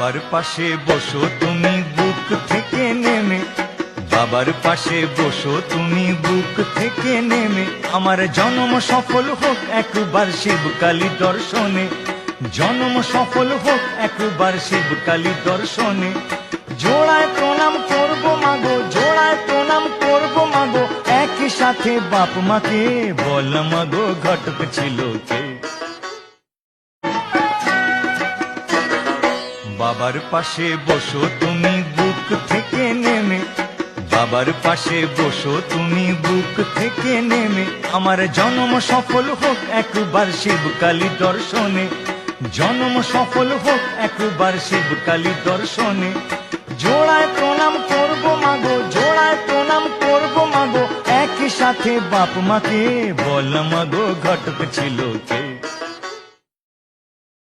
বাবার পাশে বসো তুমি বুক থেকে নেমে, বাবার পাশে বসো তুমি বুক থেকে নেমে। আমার জন্ম সফল হোক একবার শিবকালী দর্শনে, জন্ম সফল হোক একবার শিবকালী দর্শনে। জোড়ায় প্রণাম করবো মাগো, জোড়ায় প্রণাম করবো মাগো, একই সাথে বাপ মাকে বল মাগো ঘটক ছিল কে। বাবার পাশে বসো তুমি বুক থেকে নেমে, বাবার পাশে বসো তুমি বুক থেকে নেমে। আমার জন্ম সফল হোক একবার শিবকালী দর্শনে, জন্ম সফল হোক একবার শিবকালী দর্শনে। জোড়ায় প্রণাম করবো মাগো, জোড়ায় প্রণাম করবো মাগো, একই সাথে বাপ মাকে বল মাগো ঘটক ছিল কে।